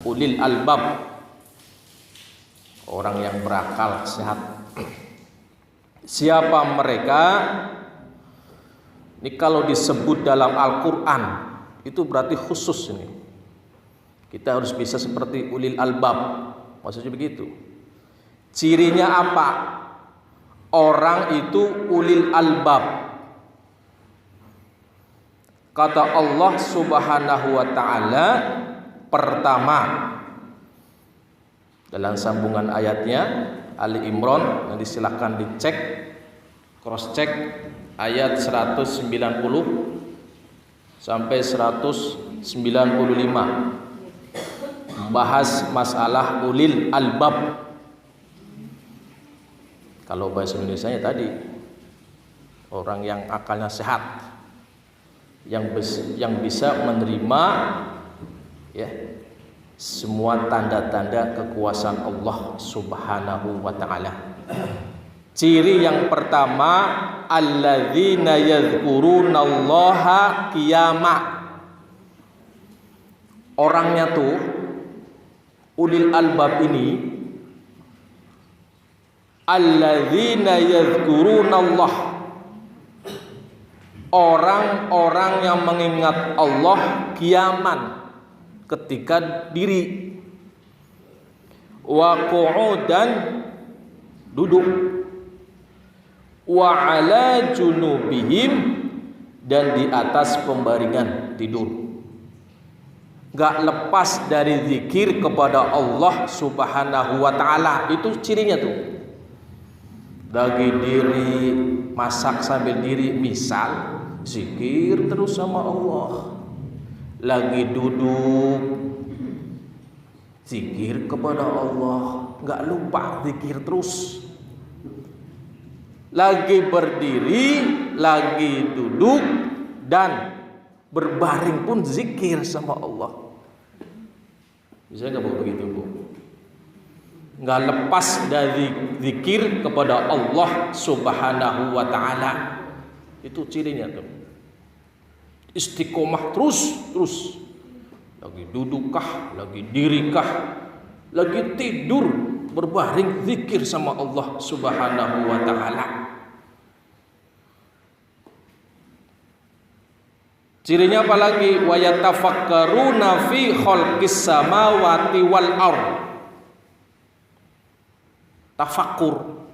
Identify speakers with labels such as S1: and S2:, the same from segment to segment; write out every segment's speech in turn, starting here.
S1: ulil albab, orang yang berakal sehat. Siapa mereka? Ini kalau disebut dalam Al-Quran itu berarti khusus ini. Kita harus bisa seperti ulil albab. Maksudnya begitu. Cirinya apa? Orang itu ulil albab. Kata Allah Subhanahu wa ta'ala, pertama, dalam sambungan ayatnya Ali Imran, nanti silahkan dicek, cross check ayat 190 sampai 195, membahas masalah ulil albab. Kalau bahasa Indonesianya tadi, orang yang akalnya sehat, yang bisa menerima ya semua tanda-tanda kekuasaan Allah Subhanahu wa ta'ala. Ciri yang pertama, alladzina yadhkurunallaha qiyama. Orangnya tuh ulil albab ini, alladzina yadhkurunallah, orang-orang yang mengingat Allah qiyaman, ketika diri, wa qu'udan, duduk, wa ala junubihim, dan di atas pembaringan tidur. Gak lepas dari zikir kepada Allah Subhanahu wa ta'ala. Itu cirinya tuh. Lagi diri, masak sambil diri, misal zikir terus sama Allah. Lagi duduk, zikir kepada Allah, gak lupa zikir terus. Lagi berdiri, lagi duduk, dan berbaring pun zikir sama Allah. Bisa gak begitu, Bu? Gak lepas dari zikir kepada Allah Subhanahu wa ta'ala. Itu cirinya tuh. Istiqomah terus. Lagi dudukkah, lagi dirikah, lagi tidur, berbaring zikir sama Allah Subhanahu wa ta'ala. Cirinya apa lagi? Wa yatafakkaruna fi khalqis samawati wal ardh. Tafakkur,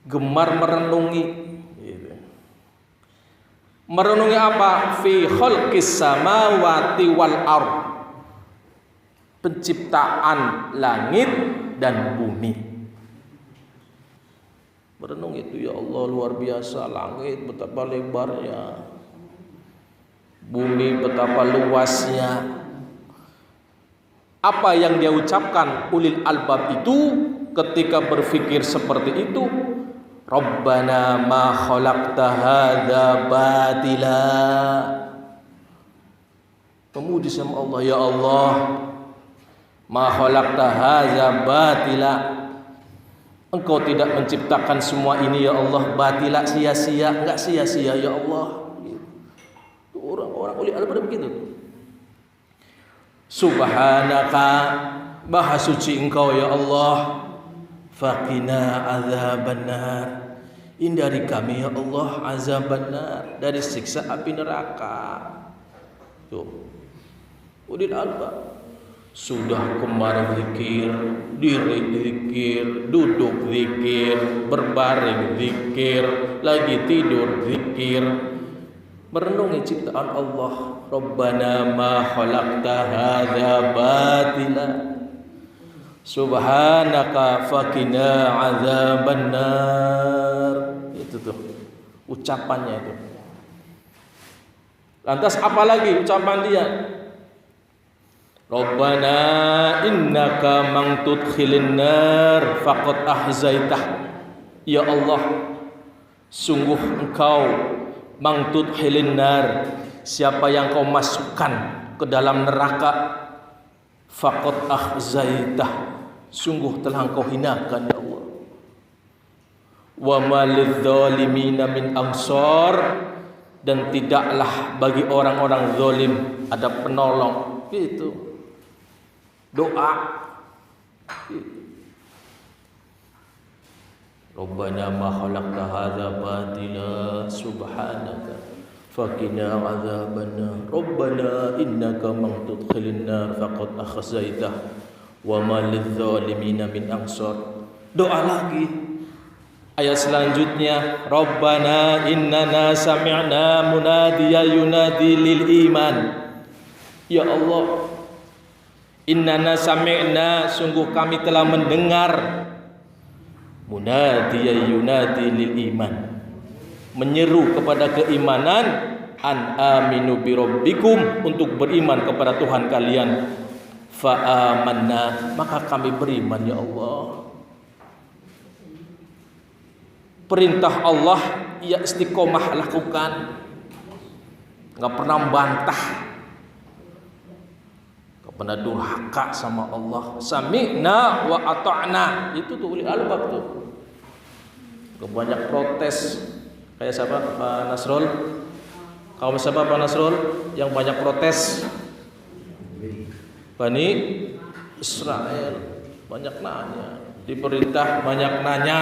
S1: gemar merenungi. Merenungi apa? Fi khalqis samawati wal ardh, penciptaan langit dan bumi. Merenung itu, ya Allah, luar biasa, langit betapa lebarnya, bumi betapa luasnya. Apa yang dia ucapkan ulil albab itu ketika berpikir seperti itu? Rabbana ma khalaqta hadza batila. Memuji sama Allah, ya Allah, ma khalaqta hadza batila, Engkau tidak menciptakan semua ini ya Allah batila, sia-sia. Enggak sia-sia ya Allah. Itu orang-orang ulil albab begitu. Subhanaka, maha suci Engkau ya Allah, faqina azabannar, hindari kami ya Allah azabannar, dari siksa api neraka. Tuh, ulil albab sudah kemarin zikir, diri zikir, duduk zikir, berbaring zikir, lagi tidur zikir, merenungi ciptaan Allah. Rabbana ma khalaqta hadza batila, subhanaka faqina azabannar. Itu tuh ucapannya itu. Lantas apa lagi ucapan dia? Rabbana innaka man tudkhilin nar faqad ahzaitah. Ya Allah, sungguh Engkau man tudkhilin nar, siapa yang Kau masukkan ke dalam neraka, faqad ahzaitah, sungguh telah Engkau hinakan ya Allah. Wa malidz zalimina min ansar, dan tidaklah bagi orang-orang zalim ada penolong. Gitu. doa. Rabbana ma khalaqta hadza batila subhanaka faqina adzabannar. Rabbana innaka man tudkhilin nar faqad akhzaitah wa ma lidh-dhalimin min ansar. Doa lagi. Ayat selanjutnya, Rabbana innana sami'na munadiya yunadi lil iman. Ya Allah, innana sami'na, sungguh kami telah mendengar munadiya yunadi lil iman, menyeru kepada keimanan, an aminu bi rabbikum, untuk beriman kepada Tuhan kalian. Fa amanna, maka kami beriman ya Allah. Perintah Allah ia istiqomah lakukan, nggak pernah bantah, nggak pernah durhaka sama Allah. Sami'na wa ata'na, itu tuh ulil albab tuh. Banyak protes, kayak siapa Pak Nasrul? Kaum siapa Pak Nasrul yang banyak protes? Bani Israel, banyak nanya, diperintah banyak nanya.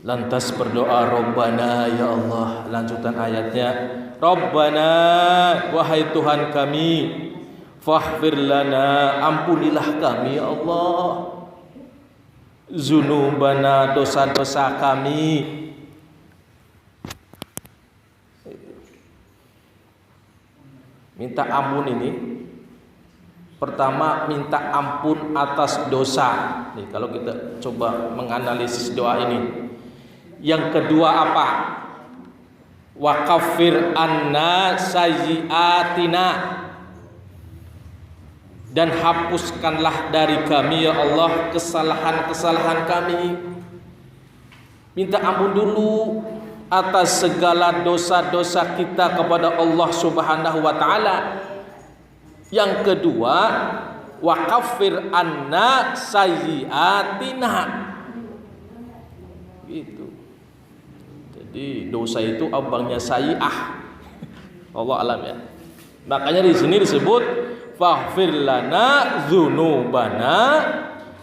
S1: Lantas berdoa, Rabbana ya Allah. Lanjutan ayatnya, Rabbana, wahai Tuhan kami, faghfir lana, ampunilah kami ya Allah, zunubana, dosa-dosa kami. Minta ampun ini, pertama minta ampun atas dosa. Nih, kalau kita coba menganalisis doa ini. Yang kedua apa? Wa kaffir anna sayyiatina, dan hapuskanlah dari kami ya Allah kesalahan-kesalahan kami. Minta ampun dulu atas segala dosa-dosa kita kepada Allah Subhanahu wa taala. Yang kedua, wa kaffir anna sayyiatina. Gitu. Jadi dosa itu abangnya sayyi'ah. Allah alam ya. Makanya di sini disebut faghfir lana dzunubana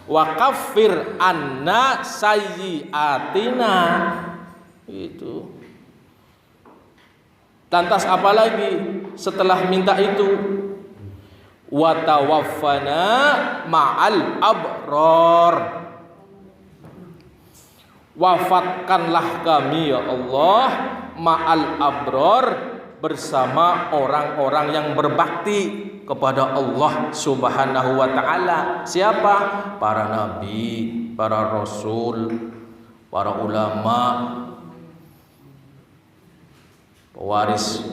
S1: wa kaffir anna sayyi'atina. Itu. Lantas apa lagi setelah minta itu? Wa tawaffana ma'al abrar. Wafatkanlah kami ya Allah ma'al abrar, bersama orang-orang yang berbakti kepada Allah Subhanahu wa taala. Siapa? Para nabi, para rasul, para ulama, pewaris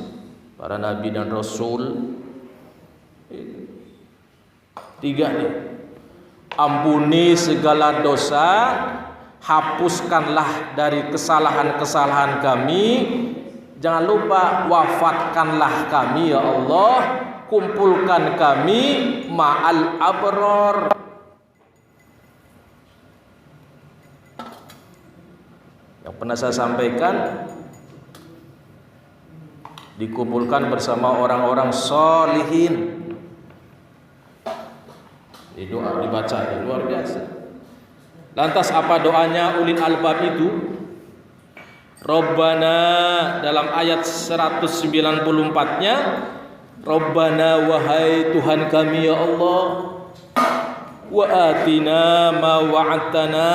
S1: para nabi dan rasul. Tiga nih. Ampuni segala dosa, hapuskanlah dari kesalahan-kesalahan kami. Jangan lupa wafatkanlah kami ya Allah, kumpulkan kami ma'al abror. Yang pernah saya sampaikan, dikumpulkan bersama orang-orang sholihin. Ini doa dibaca, luar biasa. Lantas apa doanya ulil albab itu? Rabbana, dalam ayat 194-nya, Rabbana, wahai Tuhan kami ya Allah, wa atina ma wa'adtana,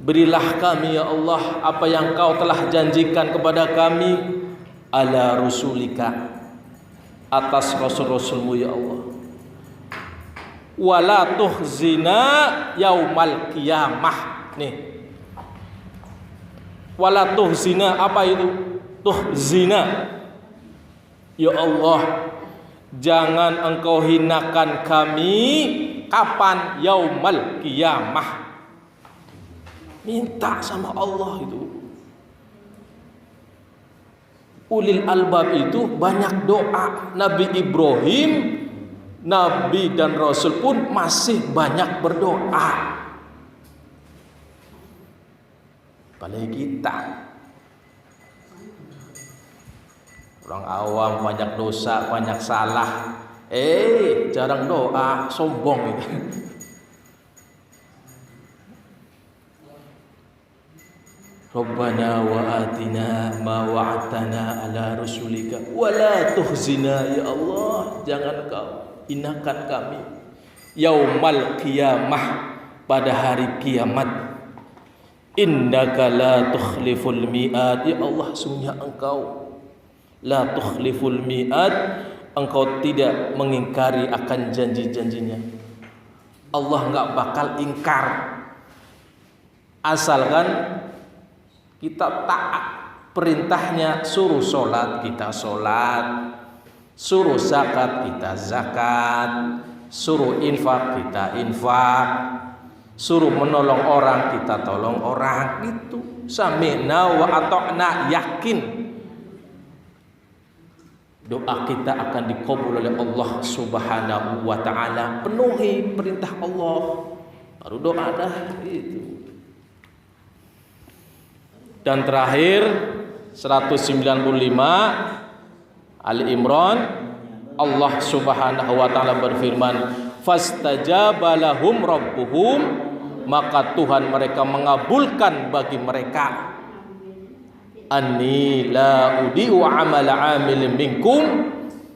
S1: berilah kami ya Allah apa yang Kau telah janjikan kepada kami, ala rusulika, atas rasul-rasulmu ya Allah, wala tuhzina yaumal qiyamah. Nih, wala tuhzina, apa itu tuhzina? Ya Allah, jangan Engkau hinakan kami. Kapan? Yaumal qiyamah. Minta sama Allah itu. Ulil albab itu banyak doa. Nabi Ibrahim, Nabi dan Rasul pun masih banyak berdoa. Apalagi kita. Orang awam banyak dosa, banyak salah. Jarang doa, sombong itu. Rabbana wa atina ma wa'atana ala rusulika wa la tuhzina ya Allah, jangan kau hinakan kami yaumal qiyamah, pada hari kiamat. Innaka la tukhliful mi'ad, ya Allah sungguhnya engkau la tukhliful mi'ad, engkau tidak mengingkari akan janji-janjinya. Allah enggak bakal ingkar asalkan kita taat perintahnya. Suruh sholat kita sholat, suruh zakat kita zakat, suruh infak kita infak, suruh menolong orang kita tolong orang. Itu sami'na wa ata'na, yakin doa kita akan dikabul oleh Allah Subhanahu wa ta'ala. Penuhi perintah Allah baru doa dah itu. Dan terakhir 195 Ali Imran, Allah Subhanahu wa taala berfirman, fastajaba lahum rabbuhum, maka Tuhan mereka mengabulkan bagi mereka. Anni la udi'u amala 'amilin minkum,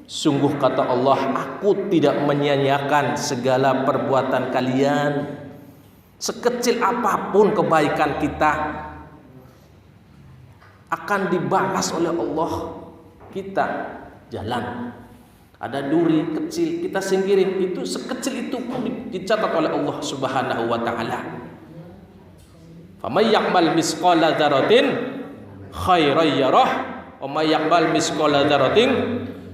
S1: sungguh kata Allah, aku tidak menyia-nyiakan segala perbuatan kalian. Sekecil apapun kebaikan kita akan dibalas oleh Allah. Kita jalan, ada duri kecil kita singkirin, itu sekecil itu pun dicatat oleh Allah Subhanahu wa taala. Faman ya'mal misqala dzarratin khairan yarah wa may ya'mal misqala dzarratin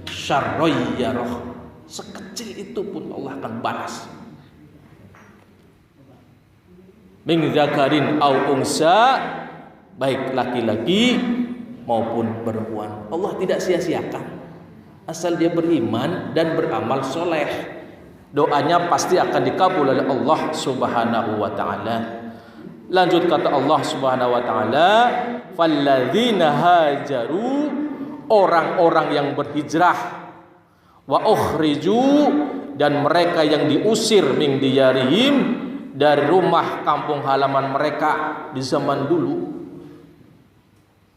S1: syarran yarah. Sekecil itu pun Allah akan balas. Min dzakarin au unsa, baik laki-laki maupun perempuan. Allah tidak sia-siakan, asal dia beriman dan beramal soleh, doanya pasti akan dikabul oleh Allah Subhanahu wa ta'ala. Lanjut kata Allah Subhanahu wa ta'ala, falladzina hajaru, orang-orang yang berhijrah, wa ukhriju, dan mereka yang diusir min diyarihim, dari rumah kampung halaman mereka di zaman dulu.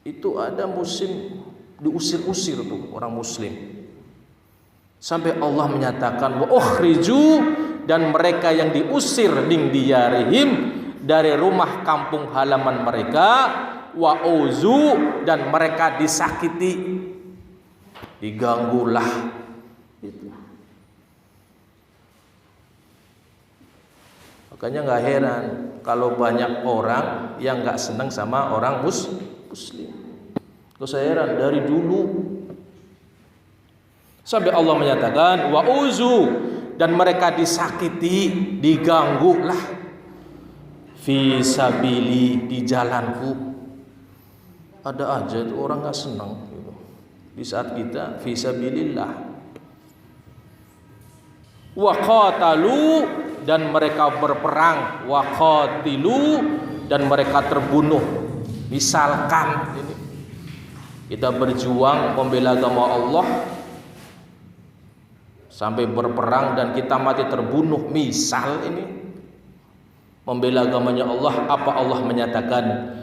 S1: Itu ada musim diusir-usir tuh orang muslim, sampai Allah menyatakan wa ukhriju, dan mereka yang diusir min diyarihim, dari rumah kampung halaman mereka, wa uzu, dan mereka disakiti, diganggulah. Itu makanya nggak heran kalau banyak orang yang nggak senang sama orang muslim. Gak usah heran, dari dulu sampai Allah menyatakan wa uzu, dan mereka disakiti, diganggu lah, fi sabili, di jalanku. Ada aja tuh orang nggak senang gitu. Di saat kita fi sabilillah. Wa qatalu, dan mereka berperang, wa qatilu, dan mereka terbunuh. Misalkan ini kita berjuang membela agama Allah sampai berperang dan kita mati terbunuh, misal ini membela agamanya Allah, apa Allah menyatakan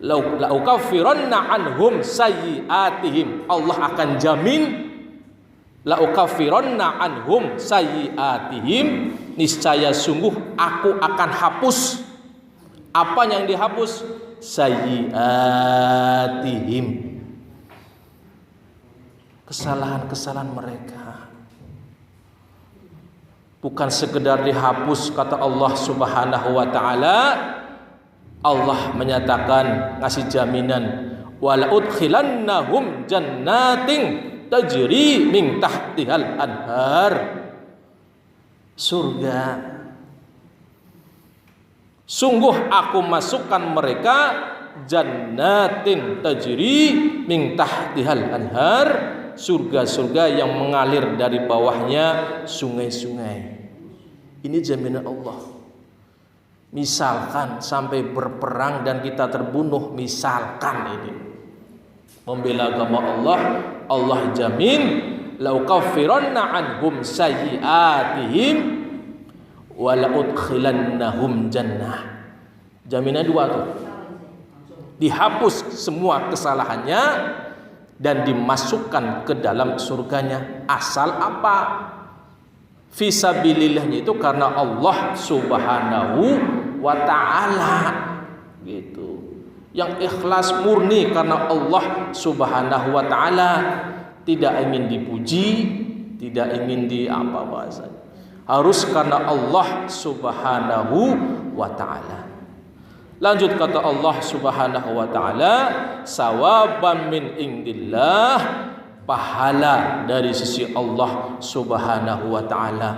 S1: la ukaffiranna anhum sayyi'atihim, Allah akan jamin la ukaffiranna anhum sayyi'atihim, niscaya sungguh aku akan hapus. Apa yang dihapus? Sayyi'atihim, kesalahan-kesalahan mereka. Bukan sekedar dihapus, kata Allah Subhanahu wa ta'ala. Allah menyatakan, ngasih jaminan, wala udkhilannahum jannatin tajri min tahtihal anhar, surga. Sungguh aku masukkan mereka jannatin tajri min tahtihal anhar, surga-surga yang mengalir dari bawahnya sungai-sungai. Ini jaminan Allah. Misalkan sampai berperang dan kita terbunuh, misalkan ini, membela agama Allah, Allah jamin laukaffiranna anhum sayyi'atihim wa laudkhilannahum jannah. Jaminan dua tuh. Dihapus semua kesalahannya dan dimasukkan ke dalam surganya. Asal apa? Fisabilillahnya itu karena Allah Subhanahu wa ta'ala gitu. Yang ikhlas murni karena Allah Subhanahu wa ta'ala, tidak ingin dipuji, tidak ingin di apa bahasanya. Harus karena Allah Subhanahu wa ta'ala. Lanjut kata Allah Subhanahu wa ta'ala, sawaban min indillah, pahala dari sisi Allah Subhanahu wa ta'ala.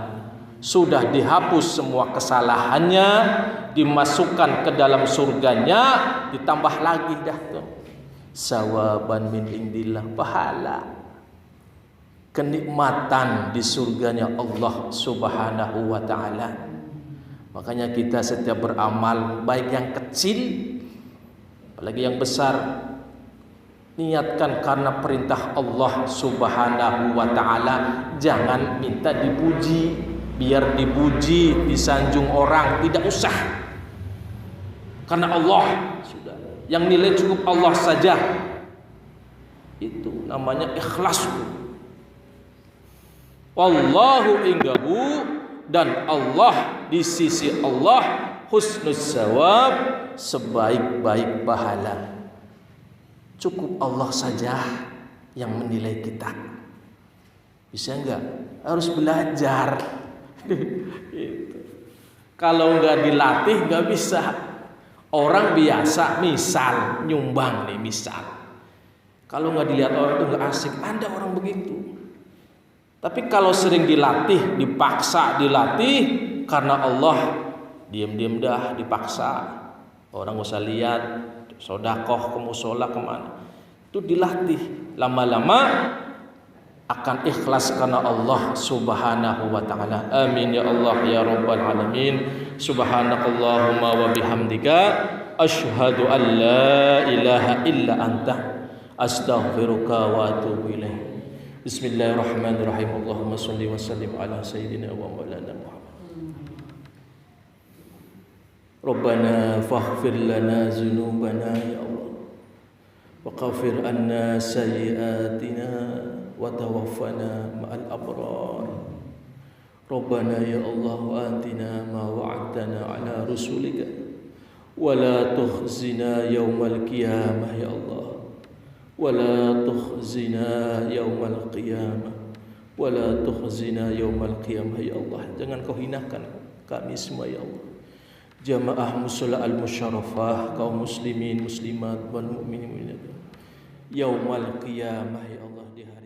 S1: Sudah dihapus semua kesalahannya, dimasukkan ke dalam surganya, ditambah lagi dah tuh. Sawaban min indillah, pahala, kenikmatan di surganya Allah Subhanahu wa ta'ala. Makanya kita setiap beramal, baik yang kecil apalagi yang besar, niatkan karena perintah Allah Subhanahu wa ta'ala. Jangan minta dipuji, biar dipuji, disanjung orang, tidak usah. Karena Allah sudah, yang nilai cukup Allah saja. Itu namanya ikhlas. Wallahu indahu, dan Allah di sisi Allah husnus sawab, sebaik-baik pahala. Cukup Allah saja yang menilai kita. Bisa enggak? Harus belajar. Gitu. Kalau enggak dilatih enggak bisa. Orang biasa misal nyumbang nih misal. Kalau enggak dilihat orang itu enggak asik. Ada orang begitu. Tapi kalau sering dilatih, dipaksa dilatih karena Allah, diam-diam dah dipaksa. Orang enggak usah lihat. Sodakoh ke musola kemana, itu dilatih, lama-lama akan ikhlas karena Allah Subhanahu wa ta'ala. Amin ya Allah ya rabbal alamin. Subhanakallahumma wa bihamdika asyhadu an la ilaha illa anta astaghfiruka wa atubu ilaik. Bismillahirrahmanirrahim. Allahumma shalli wa sallim ala sayyidina wa maulana Muhammad. Rabbana faghfir lana dzunubana ya Allah, wa ghafir anna sayyi'atina wa tawaffana ma'al abrar. Rabbana ya Allah atina ma wa'adtana ala rusulika wa la tukhzina yaumal qiyamah ya Allah, wa la tukhzina yaumal qiyamah, wa la tukhzina yaumal qiyamah ya Allah. Jangan kau hinakan kami semua ya Allah. Jamaah musalla al-musyarrafah, kaum muslimin muslimat wal mu'minin yaumal qiyamah ya Allah, di hari